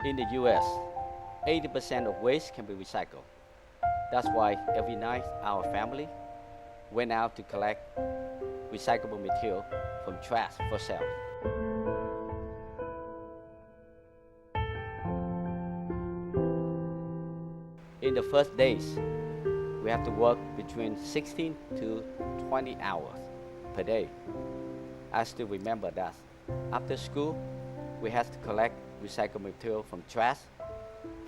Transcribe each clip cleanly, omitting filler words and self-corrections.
In the US, 80% of waste can be recycled. That's why every night our family went out to collect recyclable material from trash for sale. In the first days, we have to work between 16 to 20 hours per day. I still remember that. After school, we had to collect recycled material from trash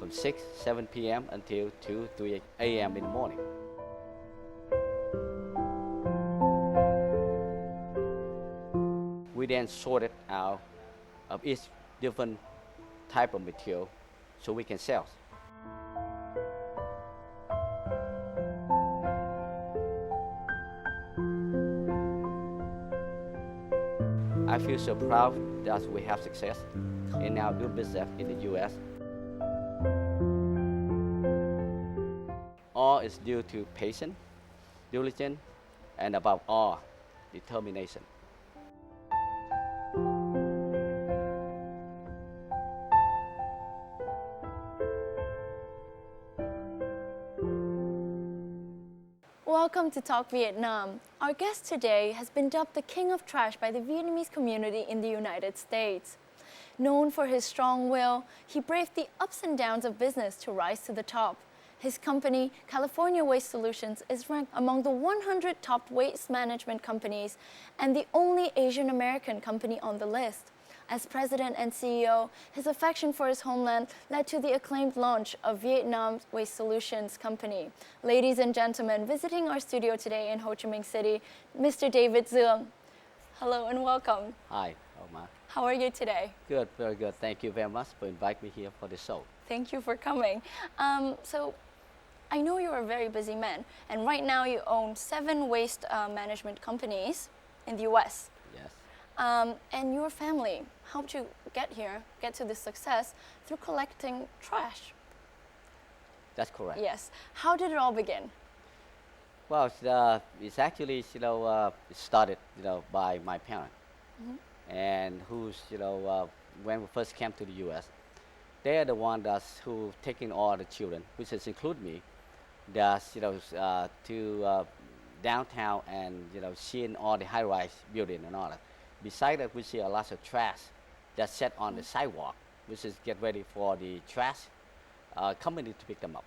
from 6, 7 p.m. until 2, 3 a.m. in the morning. We then sorted out of each different type of material so we can sell. I feel so proud that we have success in our new business in the U.S. All is due to patience, diligence, and above all, determination. Welcome to Talk Vietnam. Our guest today has been dubbed the King of Trash by the Vietnamese community in the United States. Known for his strong will, he braved the ups and downs of business to rise to the top. His company, California Waste Solutions, is ranked among the 100 top waste management companies and the only Asian American company on the list. As president and CEO, his affection for his homeland led to the acclaimed launch of Vietnam's Waste Solutions Company. Ladies and gentlemen, visiting our studio today in Ho Chi Minh City, Mr. David Duong. Hello and welcome. Hi, Omar. How are you today? Good, very good. Thank you very much for inviting me here for the show. Thank you for coming. So, I know you're a very busy man, and right now you own 7 waste management companies in the US. Yes. And your family helped you get to this success through collecting trash. That's correct. Yes. How did it all begin? Well, it's actually, it started, by my parents. And who's, when we first came to the U.S., they are the one who taking all the children, which is include me, to downtown and, seeing all the high-rise building and all that. Besides that, we see a lot of trash that's set on the sidewalk, which is get ready for the trash company to pick them up.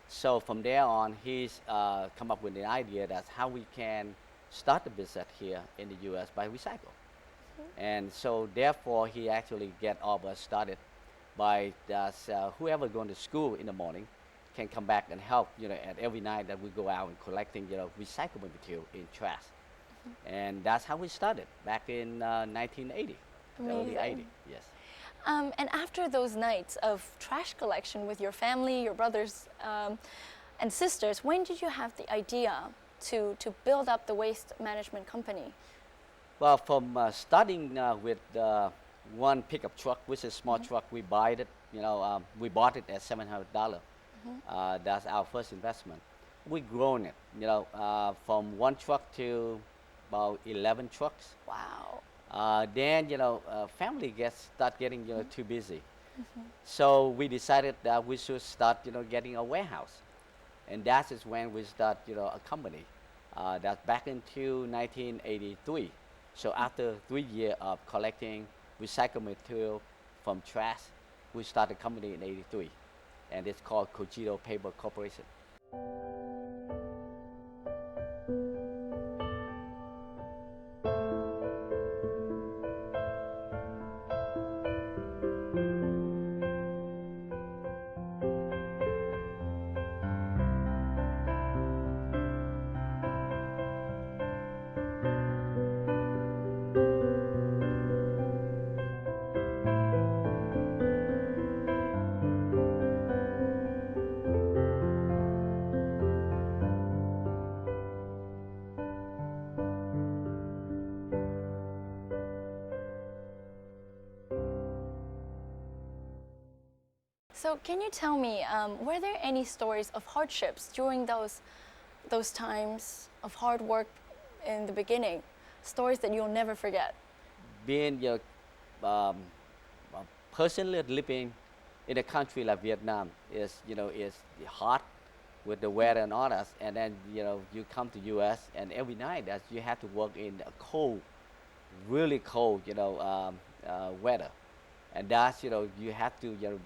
So from there on, he's come up with the idea that's how we can start the business here in the U.S. by recycle. And so therefore, he actually get all of us started by whoever going to school in the morning can come back and help, at every night that we go out and collecting, recyclable material in trash. And that's how we started back in 1980, early 80, yes. And after those nights of trash collection with your family, your brothers and sisters, when did you have the idea to build up the waste management company? Well, from starting with one pickup truck, which is a small truck, we bought it at $700. That's our first investment. We grown it, from one truck to about 11 trucks. Wow. Then, family start getting, too busy. So we decided that we should start, getting a warehouse. And that is when we start, a company. That's back into 1983. So after 3 years of collecting recycled material from trash, we started a company in 83. And it's called Cogito Paper Corporation. So can you tell me, were there any stories of hardships during those times of hard work in the beginning? Stories that you'll never forget? Being personally living in a country like Vietnam, is hot with the weather and all that, and then you come to U.S. and every night that you have to work in a cold, really cold, weather, and that's you have to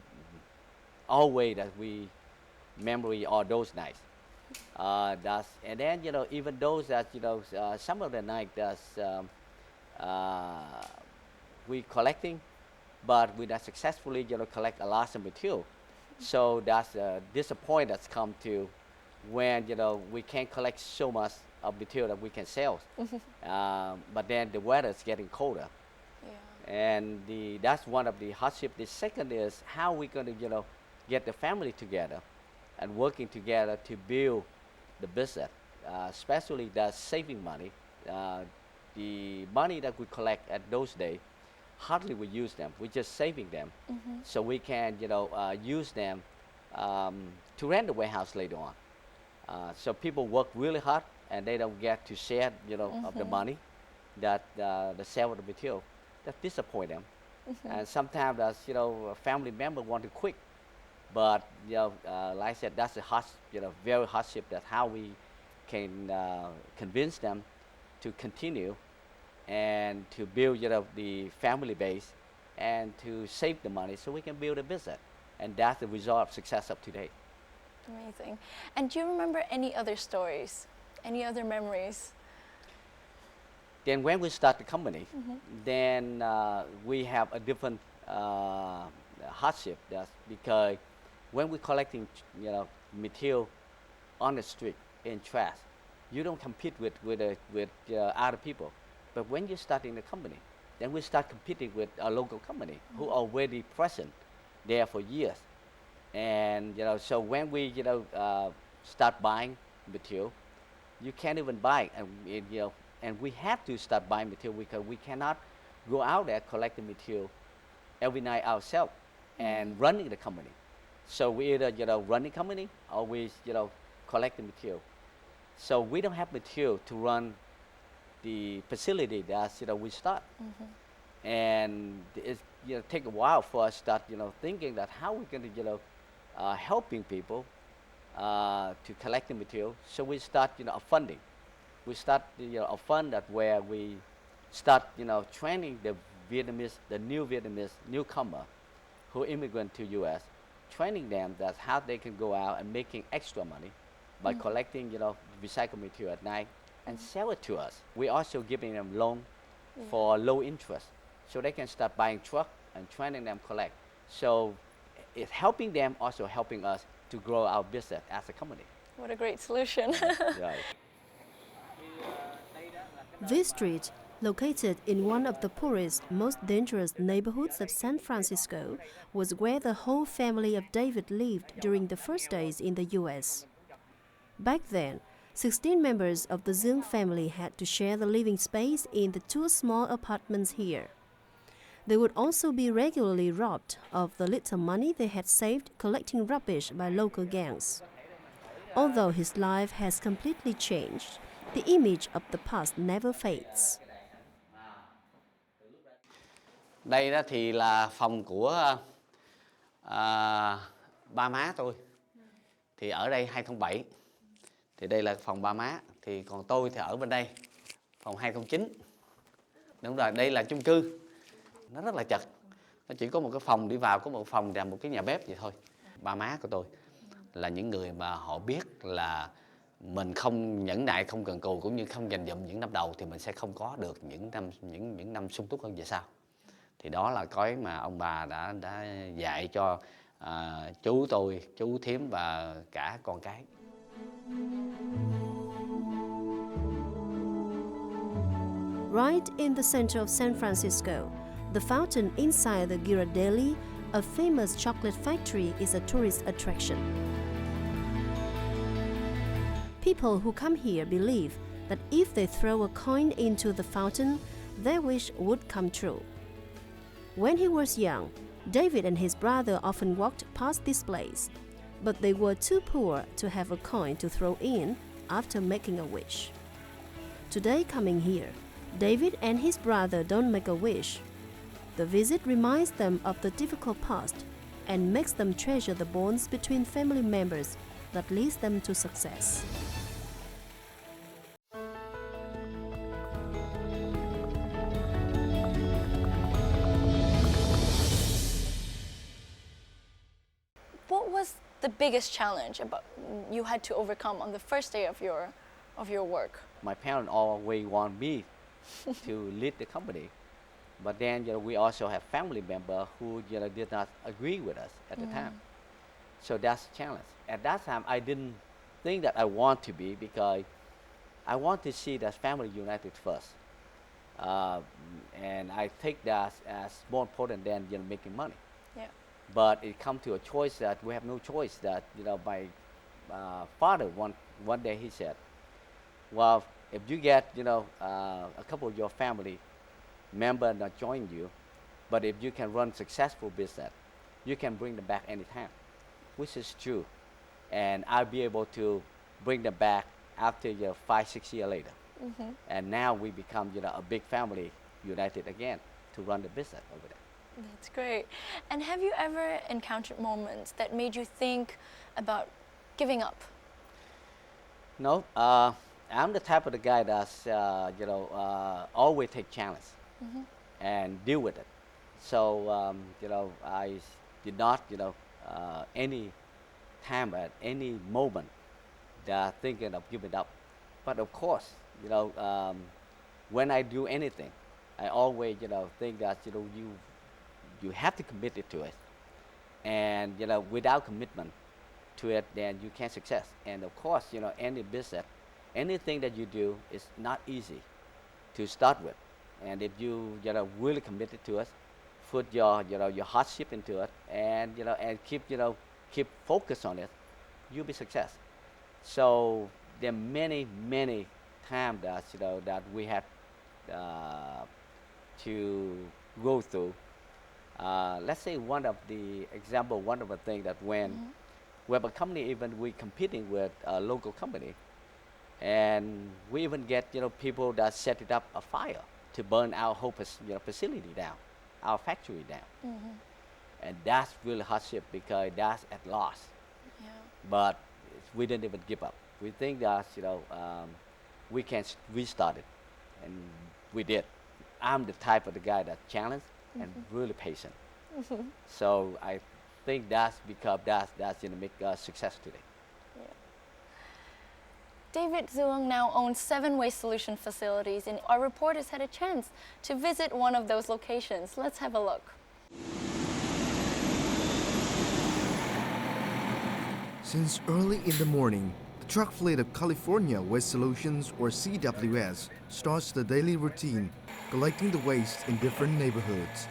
always that we memory all those nights. That's and then even those that some of the night that's uh, we collecting, but we not successfully collect a lot of material. So that's a disappointment that's come to when we can't collect so much of material that we can sell. But then the weather is getting colder, Yeah. and that's one of the hardship. The second is how we going to get the family together and working together to build the business, especially the saving money. The money that we collect at those days, hardly we use them. We're just saving them, so we can use them to rent the warehouse later on. So people work really hard and they don't get to share of the money that the sale of the material. That disappoint them, and sometimes that's a family member want to quit, but like I said, that's a hard, very hardship. That how we can convince them to continue and to build the family base and to save the money so we can build a business, and that's the result of success of today. Amazing. And do you remember any other stories, any other memories? Then when we start the company, then we have a different hardship. That's because when we're collecting material on the street in trash, you don't compete with other people. But when you start in the company, then we start competing with a local company who are already present there for years. And so when we start buying material, you can't even buy, and we have to start buying material because we cannot go out there collecting material every night ourselves and running the company. So we either running company or we collecting material. So we don't have material to run the facility that we start, and it's take a while for us to start thinking that how we're going to helping people to collect the material. So we start a funding. We start a fund that where we start training the new Vietnamese newcomer who immigrant to U.S., training them that how they can go out and making extra money by collecting recycled material at night and sell it to us. We also giving them loan for low interest, so they can start buying truck and training them collect. So it's helping them, also helping us to grow our business as a company. What a great solution. Right. This street, located in one of the poorest, most dangerous neighborhoods of San Francisco, was where the whole family of David lived during the first days in the U.S. Back then, 16 members of the Duong family had to share the living space in the 2 small apartments here. They would also be regularly robbed of the little money they had saved collecting rubbish by local gangs. Although his life has completely changed, the image of the past never fades. Đây đó thì là phòng của ba má tôi. Thì ở đây 207. Thì đây là phòng ba má. Thì còn tôi thì ở bên đây, phòng 209. Đúng rồi, đây là chung cư. Nó rất là chật. Nó chỉ có một cái phòng đi vào, có một phòng và một cái nhà bếp vậy thôi. Ba má của tôi là những người mà họ biết là mình không nhẫn nại, không cần cù cũng như không dành dụm những năm đầu thì mình sẽ không có được những năm sung túc hơn về sau. Thì đó là cái mà ông bà đã dạy cho chú tôi, chú thím và cả con cái. Right in the center of San Francisco, the fountain inside the Ghirardelli, a famous chocolate factory, is a tourist attraction. People who come here believe that if they throw a coin into the fountain, their wish would come true. When he was young, David and his brother often walked past this place, but they were too poor to have a coin to throw in after making a wish. Today, coming here, David and his brother don't make a wish. The visit reminds them of the difficult past and makes them treasure the bonds between family members that leads them to success. What was the biggest challenge you had to overcome on the first day of your work? My parents always want me to lead the company, but then we also have family members who did not agree with us at the time. So that's the challenge. At that time, I didn't think that I want to be, because I want to see that family united first, and I take that as more important than making money. Yeah. But it come to a choice that we have no choice. That my father one day he said, "Well, if you get a couple of your family member not join you, but if you can run successful business, you can bring them back anytime," which is true, and I'll be able to bring them back after 5-6 years later, and now we become a big family united again to run the business over there. That's great. And have you ever encountered moments that made you think about giving up? No, I'm the type of the guy that's always take challenge and deal with it. So I did not any time at any moment that thinking of giving up. But of course, when I do anything, I always think that you have to commit it to it, and without commitment to it, then you can't success. And of course, any business, anything that you do is not easy to start with, and if you really committed to it, put your hardship into it, and and keep focus on it, you'll be success. So there are many times that that we had to go through. Let's say one of the thing that when we have a company, even we competing with a local company, and we even get people that set it up a fire to burn our whole facility down, our factory down, and that's really hardship because that's at loss. Yeah. But we didn't even give up. We think that we can restart it, and we did. I'm the type of the guy that challenged and really patient. So I think that's because that's make us success today. Yeah. David Duong now owns 7 waste solution facilities, and our reporters had a chance to visit one of those locations. Let's have a look. Since early in the morning, the truck fleet of California Waste Solutions, or CWS, starts the daily routine, collecting the waste in different neighborhoods.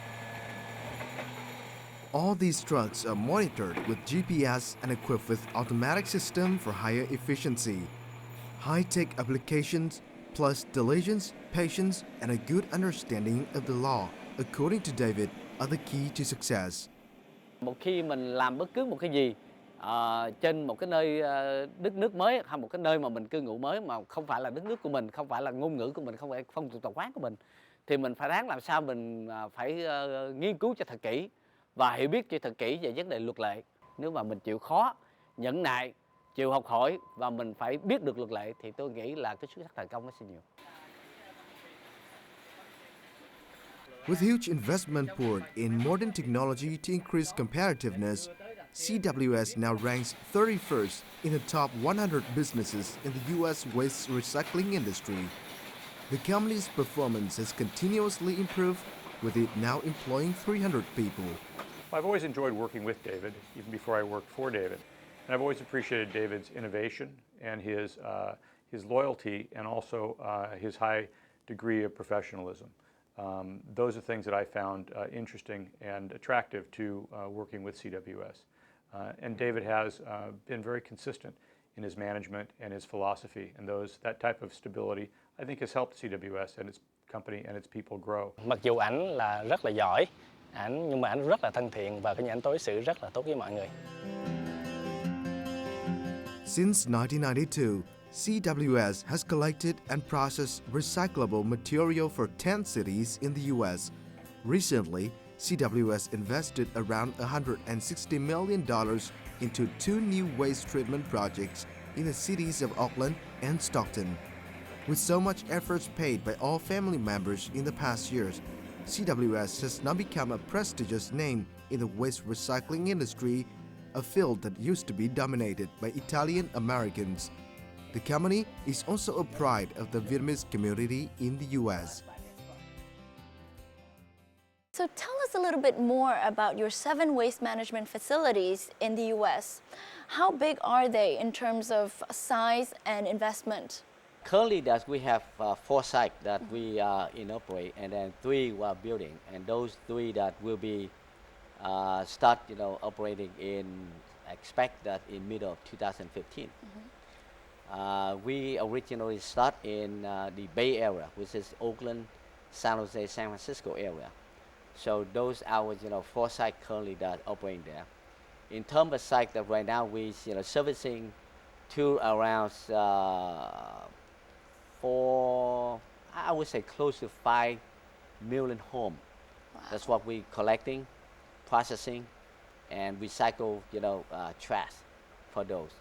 All these trucks are monitored with GPS and equipped with automatic system for higher efficiency. High-tech applications, plus diligence, patience, and a good understanding of the law, according to David, are the key to success. Một khi mình làm bất cứ một cái gì trên một cái nơi đất nước mới, hay một cái nơi mà mình cư ngụ mới mà không phải là đất nước của mình, không phải là ngôn ngữ của mình, không phải phong tục tập quán của mình, thì mình phải ráng làm sao mình phải nghiên cứu cho thật kỹ và hiểu biết cho thật kỹ về vấn đề luật lệ. Nếu mà mình chịu khó, nhẫn nại, chịu học hỏi và mình phải biết được luật lệ, thì tôi nghĩ là cái suất thành công nó sẽ nhiều. With huge investment poured in modern technology to increase competitiveness, CWS now ranks 31st in the top 100 businesses in the U.S. waste recycling industry. The company's performance has continuously improved, with it now employing 300 people. I've always enjoyed working with David, even before I worked for David. And I've always appreciated David's innovation and his loyalty, and also his high degree of professionalism. Those are things that I found interesting and attractive to working with CWS. And David has been very consistent in his management and his philosophy, and that type of stability, I think, has helped CWS and its company and its people grow. Mặc dù ảnh là rất là giỏi, nhưng mà ảnh rất là thân thiện và ảnh đối xử rất là tốt với mọi người. Since 1992, CWS has collected and processed recyclable material for 10 cities in the U.S. Recently, CWS invested around $160 million into 2 new waste treatment projects in the cities of Auckland and Stockton. With so much efforts paid by all family members in the past years, CWS has now become a prestigious name in the waste recycling industry, a field that used to be dominated by Italian Americans. The company is also a pride of the Vietnamese community in the U.S. So tell us a little bit more about your 7 waste management facilities in the U.S. How big are they in terms of size and investment? Currently, that we have 4 sites that we operate, and then 3 we are building, and those 3 that will be start operating in, expect that in middle of 2015. We originally start in the Bay Area, which is Oakland, San Jose, San Francisco area. So those are our 4 sites currently that operating there. In terms of sites that right now we servicing to around 4, I would say close to 5 million homes. Wow. That's what we collecting, processing, and recycle trash for those.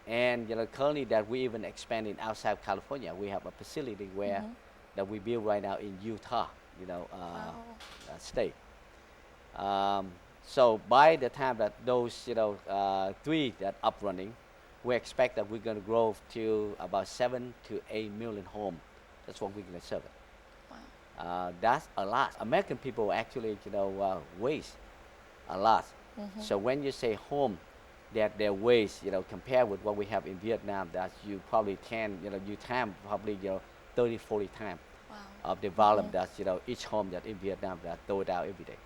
And currently that we even expanding outside California. We have a facility where that we build right now in Utah, state. So by the time that those 3 that up running, we expect that we're going to grow to about 7 to 8 million homes. That's what we're going to serve. Wow. That's a lot. American people actually waste a lot. So when you say home, that their waste compared with what we have in Vietnam, that you probably can you time probably 30, 40 times of the volume that each home that in Vietnam that throw it out every day.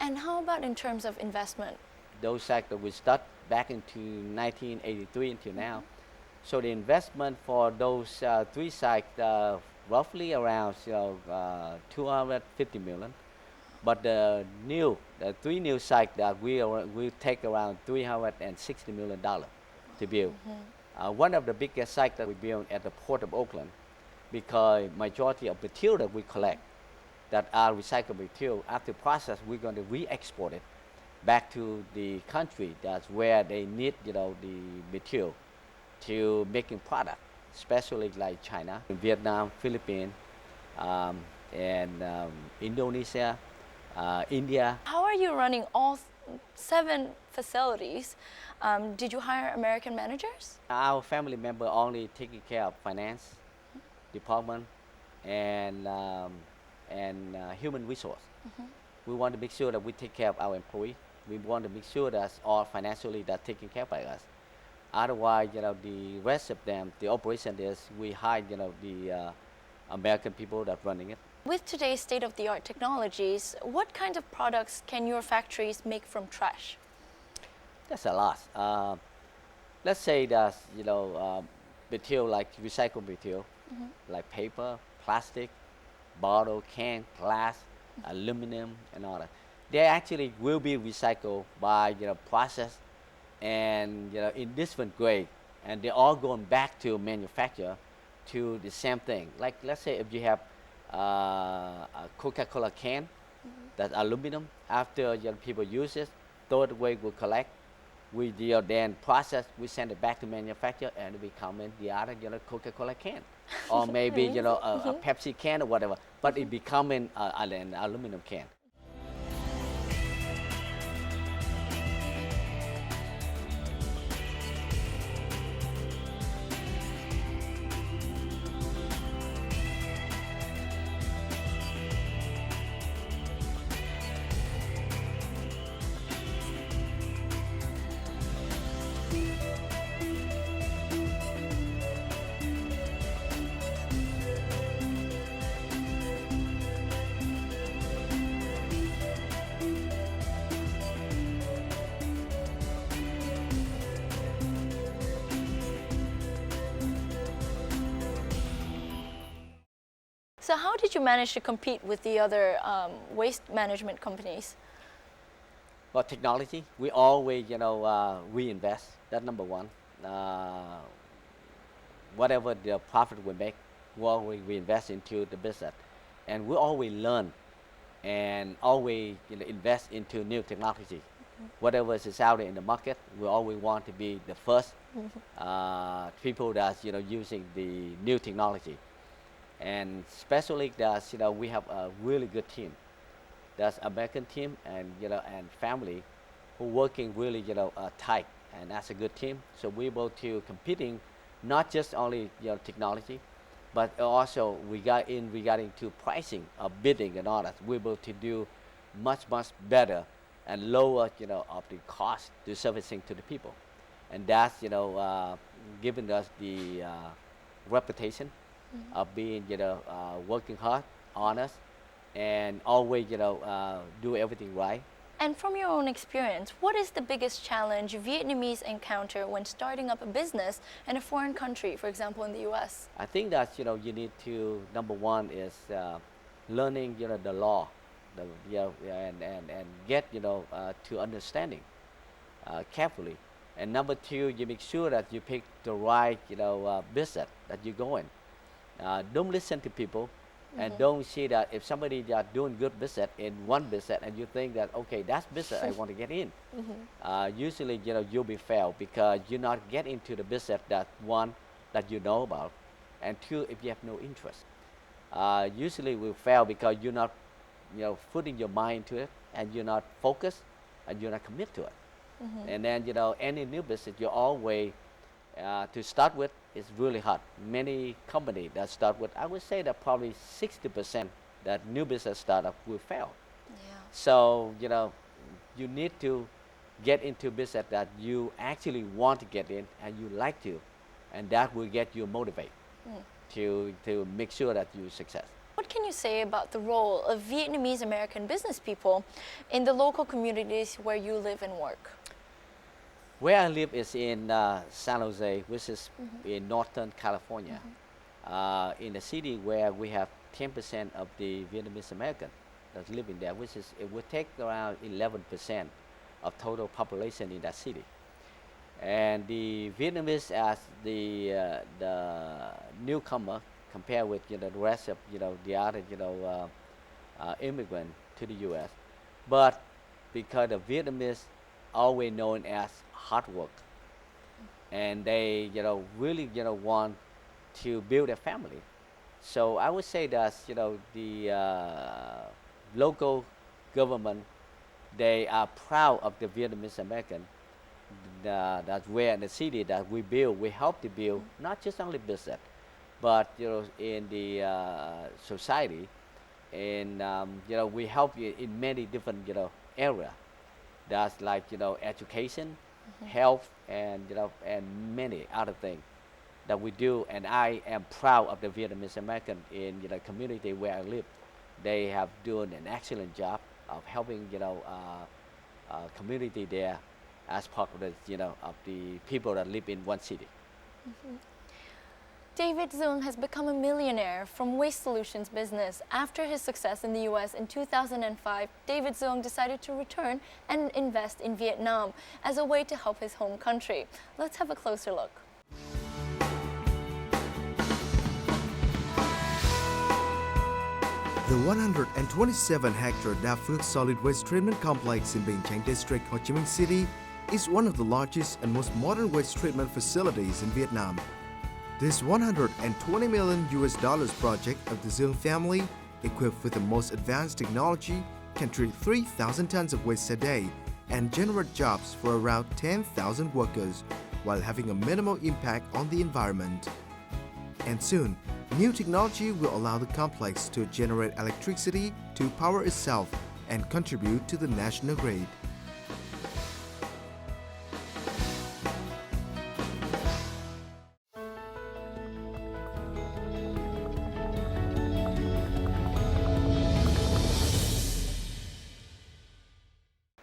And how about in terms of investment? Those sites that we start back into 1983 until now. So the investment for those 3 sites roughly around 250 million. But the 3 new sites that we take around $360 million to build. One of the biggest sites that we build at the Port of Oakland, because majority of material that we collect that are recyclable material, after process, we're going to re-export it back to the country. That's where they need the material to making product, especially like China, Vietnam, Philippines, and Indonesia, India. How are you running all 7 facilities? Did you hire American managers? Our family member only taking care of finance department and human resource. We want to make sure that we take care of our employee. We want to make sure that all financially that taken care by us. Otherwise, the rest of them, the operation is we hire the American people that running it. With today's state-of-the-art technologies, what kinds of products can your factories make from trash? That's a lot. Let's say that material like recycled material, like paper, plastic, bottle, can, glass, aluminum, and all that. They actually will be recycled by process and in different grade, and they're all going back to manufacture to the same thing. Like let's say if you have a Coca-Cola can, that's aluminum. After people use it, throw it away, we collect. We then process, we send it back to manufacture, and we come in the other Coca-Cola can, or maybe a Pepsi can or whatever. But it becoming an aluminum can. So how did you manage to compete with the other waste management companies? Well, technology, we always, reinvest. That's number one. Whatever the profit we make, we always reinvest into the business. And we always learn and always invest into new technology. Whatever is out there in the market, we always want to be the first people that's using the new technology. And especially that we have a really good team. That's American team and and family who working really tight and that's a good team. So we're able to competing not just only technology, but also regarding to pricing of bidding and all that. We're able to do much better and lower of the cost to servicing to the people, and that's giving us the reputation of being working hard, honest, and always do everything right. And from your own experience, what is the biggest challenge Vietnamese encounter when starting up a business in a foreign country, for example in the US? I think that you need to, number one is learning the law, and get to understanding carefully. And number two, you make sure that you pick the right business that you go in. Don't listen to people, and don't see that if somebody are doing good business in one business and you think that okay, that's business I want to get in. Usually you'll be failed because you not get into the business that one that you know about, and two, if you have no interest. Usually we fail because you're not putting your mind to it, and you're not focused, and you're not commit to it. And then any new business you always to start with is really hard. Many companies that start with, I would say that probably 60% that new business startup will fail. Yeah. So you need to get into business that you actually want to get in and you like to, and that will get you motivated to make sure that you success. What can you say about the role of Vietnamese American business people in the local communities where you live and work? Where I live is in San Jose, which is in Northern California, in a city where we have 10% of the Vietnamese American that's living there, which is, it would take around 11% of total population in that city. And the Vietnamese as the newcomer compared with the rest of the other immigrant to the U.S. But because the Vietnamese always known as hard work, and they really want to build a family. So I would say that the local government, they are proud of the Vietnamese American. That's where in the city that we build, we help to build not just only business, but in the society, and we help you in many different areas. That's like education, health, and and many other things that we do. And I am proud of the Vietnamese American in the community where I live. They have done an excellent job of helping community there as part of the of the people that live in one city. David Duong has become a millionaire from waste solutions business. After his success in the US in 2005, David Duong decided to return and invest in Vietnam as a way to help his home country. Let's have a closer look. The 127-hectare Da Phước Solid Waste Treatment Complex in Binh Chanh District, Ho Chi Minh City is one of the largest and most modern waste treatment facilities in Vietnam. This $120 million project of the Duong family, equipped with the most advanced technology, can treat 3,000 tons of waste a day and generate jobs for around 10,000 workers while having a minimal impact on the environment. And soon, new technology will allow the complex to generate electricity to power itself and contribute to the national grid.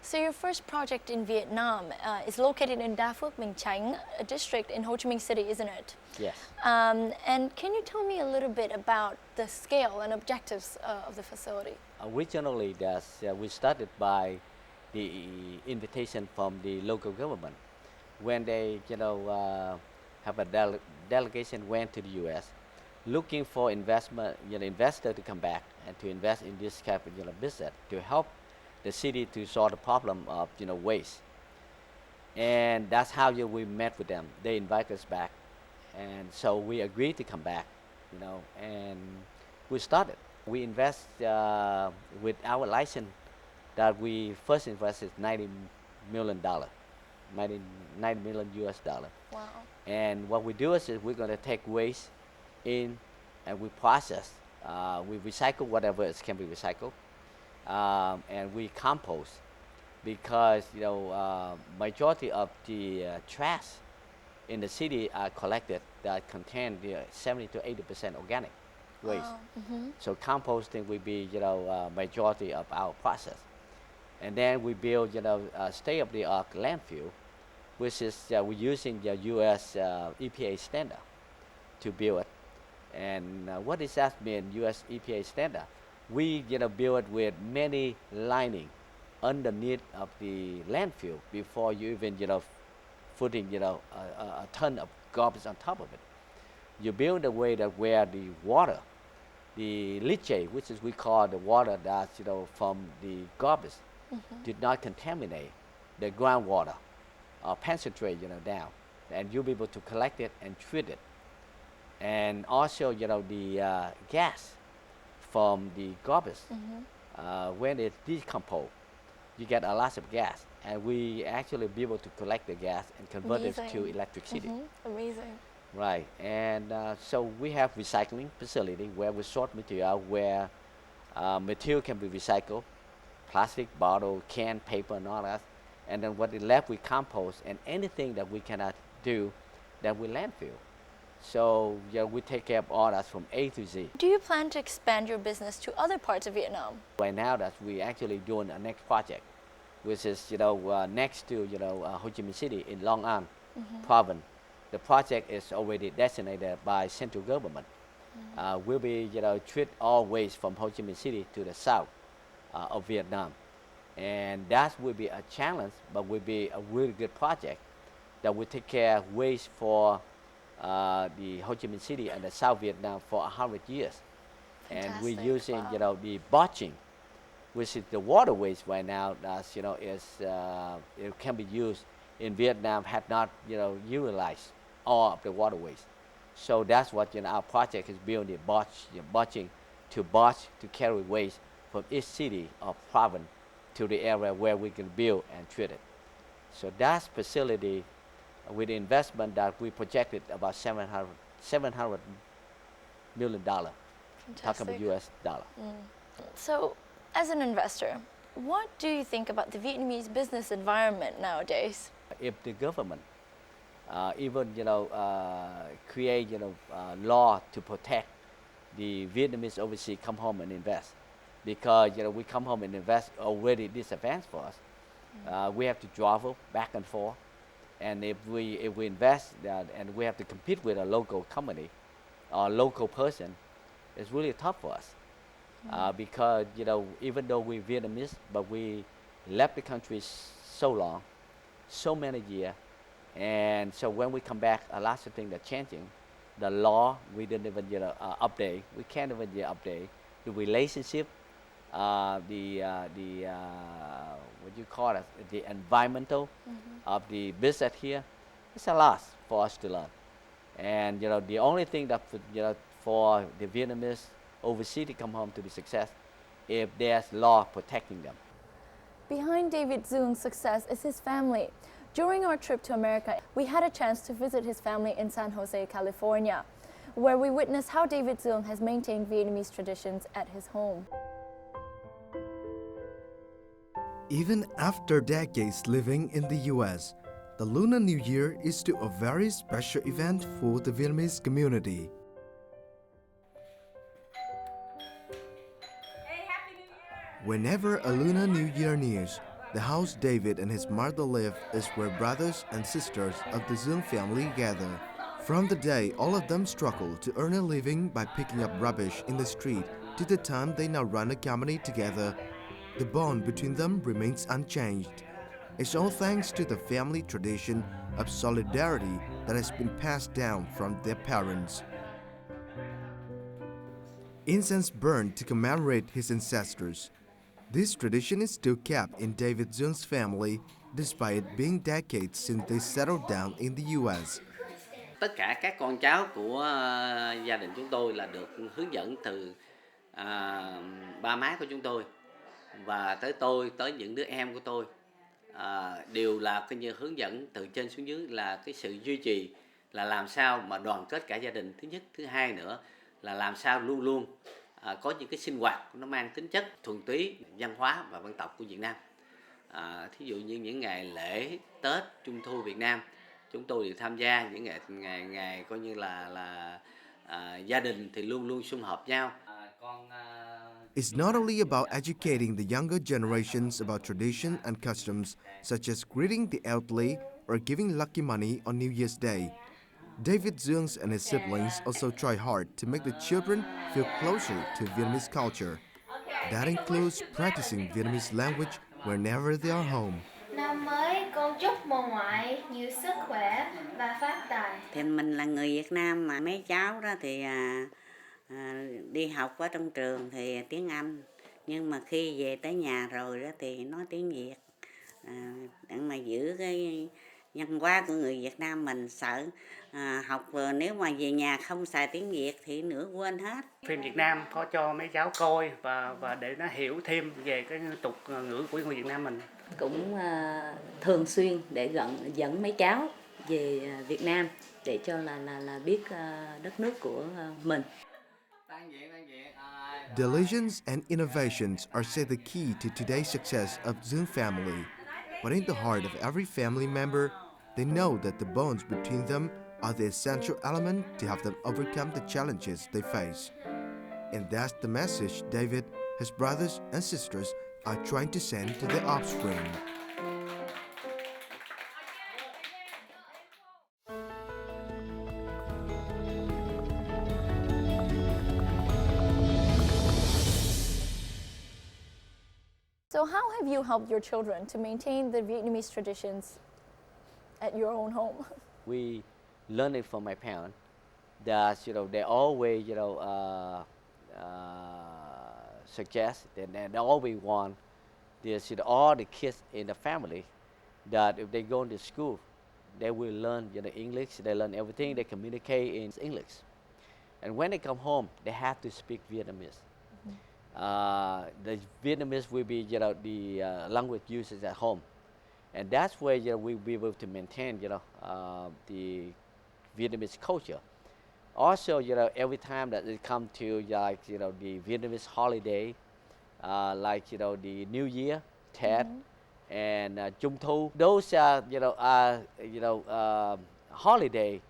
So your first project in Vietnam is located in Da Phước, Binh Chanh, a district in Ho Chi Minh City, isn't it? Yes. And can you tell me a little bit about the scale and objectives of the facility? Originally, we started by the invitation from the local government. When they, have a delegation went to the U.S., looking for investor to come back and to invest in this kind of business to help the city to solve the problem of waste. And that's how we met with them. They invite us back, and so we agreed to come back, and we started. We invest with our license that we first invested $90 million, 90 million US dollar. Wow. And what we do is we're going to take waste in and we process. We recycle whatever can be recycled, and we compost because majority of the trash in the city are collected that contain 70 to 80% organic waste. Wow. Mm-hmm. So composting will be majority of our process, and then we build a state-of-the-art landfill, which is we're using the U.S. EPA standard to build it. And what does that mean, U.S. EPA standard? We build it with many lining underneath of the landfill before you even putting a ton of garbage on top of it. You build a way that where the water, the leachate, which is we call the water that's from the garbage, did not contaminate the groundwater or penetrate down, and you'll be able to collect it and treat it. And also the gas from the garbage, when it decomposes, you get a lot of gas, and we actually be able to collect the gas and convert it to electricity. Amazing. Right, and so we have recycling facility where we sort material, where material can be recycled, plastic, bottle, can, paper, and all that. And then what is left we compost, and anything that we cannot do, then we landfill. So we take care of all that from A to Z. Do you plan to expand your business to other parts of Vietnam? Right now that we actually doing a next project, which is next to Ho Chi Minh City in Long An province. The project is already designated by central government. Will be treat all waste from Ho Chi Minh City to the south of Vietnam, and that will be a challenge, but will be a really good project that will take care of waste for the Ho Chi Minh City and the South Vietnam for 100 years. Fantastic. And we're using wow. The botching, which is the water waste right now. That's it can be used in Vietnam, had not utilized all of the water waste. So that's what our project is building, botching to carry waste from each city or province to the area where we can build and treat it. So that facility, with the investment that we projected about $700 million, talking about US dollar. So, as an investor, what do you think about the Vietnamese business environment nowadays? If the government even create law to protect the Vietnamese overseas come home and invest, because we come home and invest already disadvantaged for us. We have to travel back and forth, and if we invest and we have to compete with a local company or local person, it's really tough for us. Because even though we're Vietnamese, but we left the country so long, so many years, and so when we come back, a lot of things are changing. The law we didn't even update. We can't even update the relationship, what you call it, the environmental of the business here. It's a lot for us to learn, and the only thing that for the Vietnamese overseas to come home to be success, if there's law protecting them. Behind David Duong's success is his family. During our trip to America, we had a chance to visit his family in San Jose, California, where we witnessed how David Duong has maintained Vietnamese traditions at his home. Even after decades living in the US, the Lunar New Year is still a very special event for the Vietnamese community. Whenever a Lunar New Year nears, the house David and his mother live is where brothers and sisters of the Duong family gather. From the day all of them struggle to earn a living by picking up rubbish in the street to the time they now run a company together, the bond between them remains unchanged. It's all thanks to the family tradition of solidarity that has been passed down from their parents. Incense burned to commemorate his ancestors. This tradition is still kept in David Duong's family, despite it being decades since they settled down in the U.S. Tất cả các con cháu của gia đình chúng tôi là được hướng dẫn từ ba má của chúng tôi và tới tôi, tới những đứa em của tôi, đều là coi như hướng dẫn từ trên xuống dưới, là cái sự duy trì là làm sao mà đoàn kết cả gia đình, thứ nhất. Thứ hai nữa là làm sao luôn luôn có những cái sinh hoạt nó mang tính chất thuần túy văn hóa và dân tộc của Việt Nam. Thí dụ như những ngày lễ Tết, Trung thu Việt Nam, chúng tôi đều tham gia. Những ngày coi như là gia đình thì luôn luôn sum họp nhau. It's not only about educating the younger generations about tradition and customs, such as greeting the elderly or giving lucky money on New Year's Day. David Duong and his siblings also try hard to make the children feel closer to Vietnamese culture. That includes practicing Vietnamese language whenever they are home. Năm mới con chúc bà ngoại nhiều sức khỏe và phát tài. Thì mình là người Việt Nam mà mấy cháu đó thì đi học ở trong trường thì tiếng Anh, nhưng mà khi về tới nhà rồi đó thì nói tiếng Việt, để mà giữ cái văn hóa của người Việt Nam mình. Sợ học nếu mà về nhà không xài tiếng Việt thì nửa quên hết. Phim Việt Nam có cho mấy cháu coi và để nó hiểu thêm về cái tục ngữ của người Việt Nam mình. Cũng thường xuyên để dẫn mấy cháu về Việt Nam để cho là biết đất nước của mình. Diligence and innovations are said the key to today's success of Duong family. But in the heart of every family member, they know that the bonds between them are the essential element to help them overcome the challenges they face. And that's the message David, his brothers and sisters are trying to send to their offspring. So how have you helped your children to maintain the Vietnamese traditions at your own home? We learned it from my parents that they always suggest that they always want this, all the kids in the family that if they go to school, they will learn English. They learn everything. They communicate in English, and when they come home, they have to speak Vietnamese. The Vietnamese will be the language used at home, and that's where we'll be able to maintain the Vietnamese culture. Also, every time that they come to the Vietnamese holiday, like the New Year, Tet, and Trung Thu, those are holiday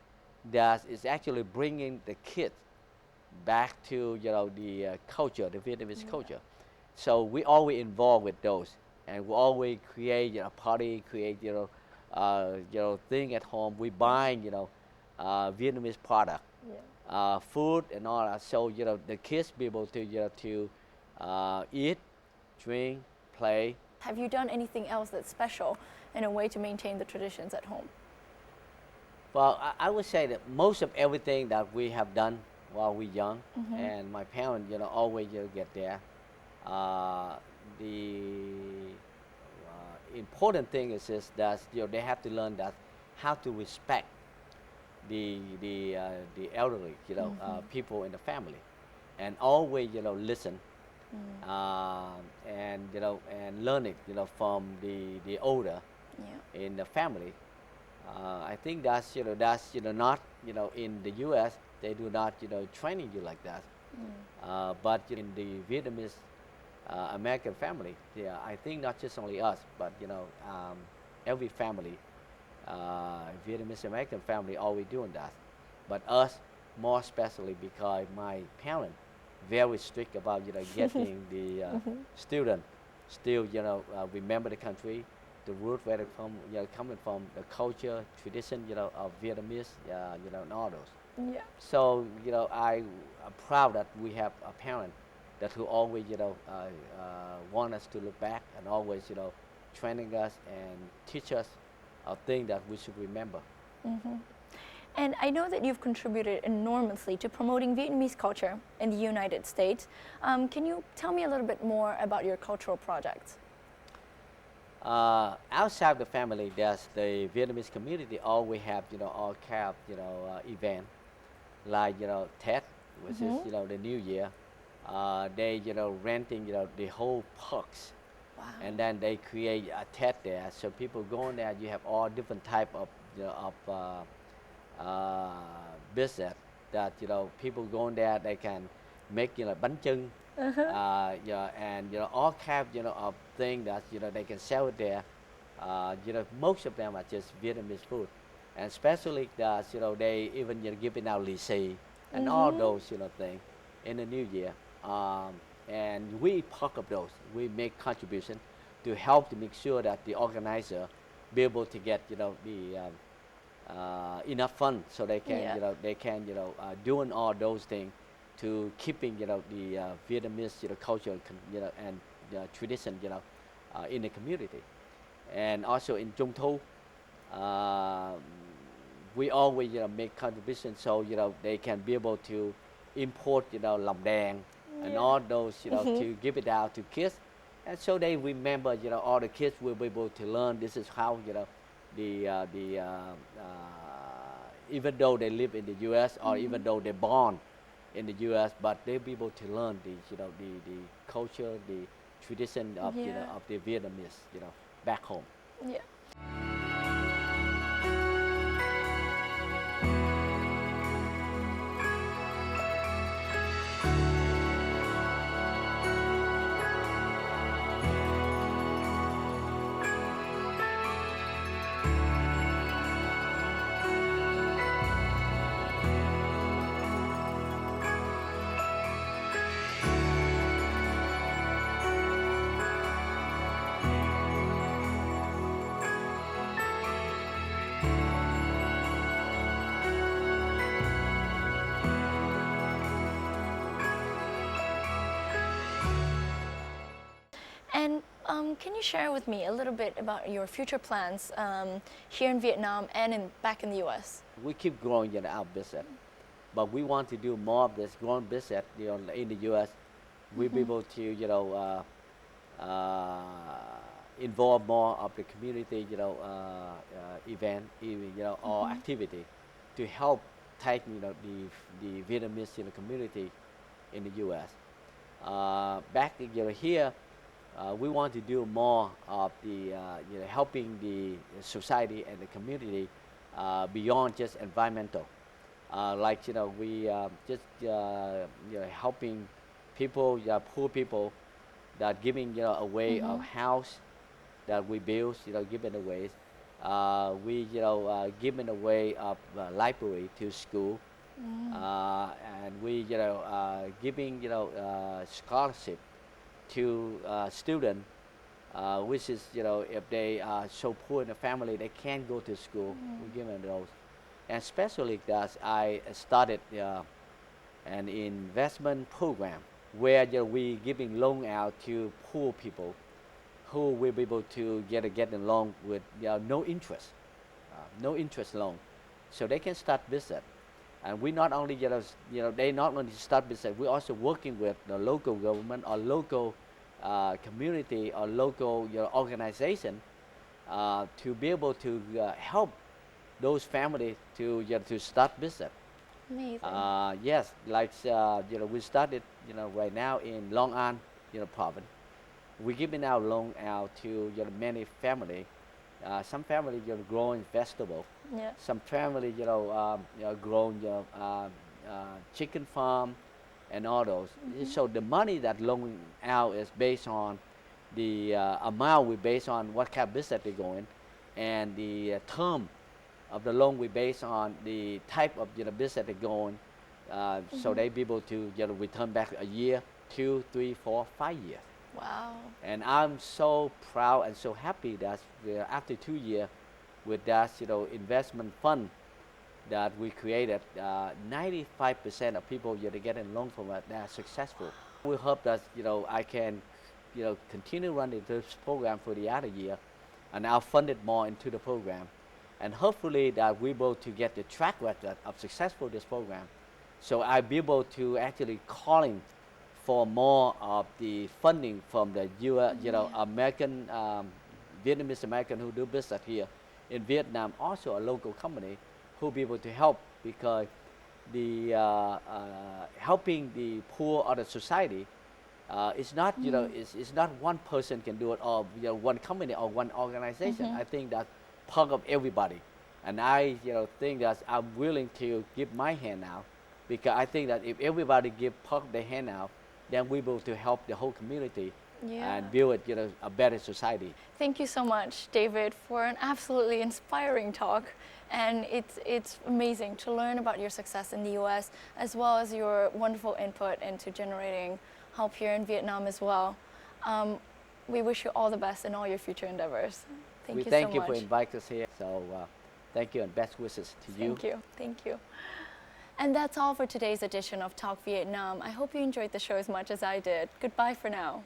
that is actually bringing the kids back to the culture, the Vietnamese culture. So we always involved with those, and we always create a party, create thing at home. We buy Vietnamese product, food and all that. So the kids be able to eat, drink, play. Have you done anything else that's special in a way to maintain the traditions at home? Well, I would say that most of everything that we have done while we're young, and my parents, always get there. The important thing is that they have to learn that how to respect the elderly, people in the family, and always listen, and and learn it from the older in the family. I think that's not in the U.S. they do not training you like that, but in the Vietnamese American family, I think not just only us, but every family, Vietnamese American family always doing that, but us more especially because my parents very strict about getting the student still remember the country, the root where they come, coming from, the culture, tradition, of Vietnamese, and all those. Yeah. So, I'm proud that we have a parent that who always, want us to look back and always, training us and teach us a thing that we should remember. And I know that you've contributed enormously to promoting Vietnamese culture in the United States. Can you tell me a little bit more about your cultural projects? Outside the family, there's the Vietnamese community. Always have all kind of event like Tet, which is the New Year. They renting the whole parks. Wow. And then they create a Tet there, so people go in there. You have all different type of business that people go in there. They can make bánh chưng, and all kind of things that they can sell it there. Most of them are just Vietnamese food, and especially that they even giving out lì xì and all those things in the New Year. And we part of those. We make contribution to help to make sure that the organizer be able to get the enough funds so they can doing all those things to keeping the Vietnamese culture and tradition in the community. And also in Trung Thu, we always make contributions so they can be able to import lòng đèn and all those to give it out to kids, and so they remember all the kids will be able to learn this is how even though they live in the U.S. or even though they're born in the U.S., but they'll be able to learn the culture, the tradition of of the Vietnamese back home. Yeah. And can you share with me a little bit about your future plans here in Vietnam and back in the U.S.? We keep growing our business, but we want to do more of this growing business in the U.S. We'll be able to involve more of the community event or activity to help take the Vietnamese community in the U.S. Back here. We want to do more of the helping the society and the community beyond just environmental. Like we just helping people, poor people, that giving away a house that we build, giving away. We giving away of library to school, and we giving scholarship to students, which is if they are so poor in the family they can't go to school, we give them those. And especially that I started an investment program where we giving loan out to poor people who will be able to get a loan with no interest loan, so they can start business. And we not only they not only start business, we're also working with the local government or local community or local organization to be able to help those families to start business. Amazing. Yes, like we started right now in Long An province. We're giving out loan out to many families. Some family growing vegetable. Yeah. Some family growing chicken farm and all those. So the money that loan out is based on the amount we based on what kind of business they're going, and the term of the loan we based on the type of business they're going. So they be able to return back a year, 2, 3, 4, 5 years. Wow. And I'm so proud and so happy that after 2 years with that investment fund that we created, 95% of people getting loan from us, they are successful. We hope that I can continue running this program for the other year, and I'll fund it more into the program. and hopefully that we able to get the track record of successful this program. So I'll be able to actually calling for more of the funding from the American, Vietnamese American who do business here in Vietnam, also a local company who be able to help, because the helping the poor of the society it's not it's not one person can do it, or one company or one organization. I think that's part of everybody, and I think that I'm willing to give my hand now, because I think that if everybody give part of their hand now, then we will to help the whole community and build a better society. Thank you so much, David, for an absolutely inspiring talk. And it's amazing to learn about your success in the US, as well as your wonderful input into generating help here in Vietnam as well. We wish you all the best in all your future endeavors. Thank you so much. Thank you for inviting us here. So thank you, and best wishes to you. Thank you. And that's all for today's edition of Talk Vietnam. I hope you enjoyed the show as much as I did. Goodbye for now.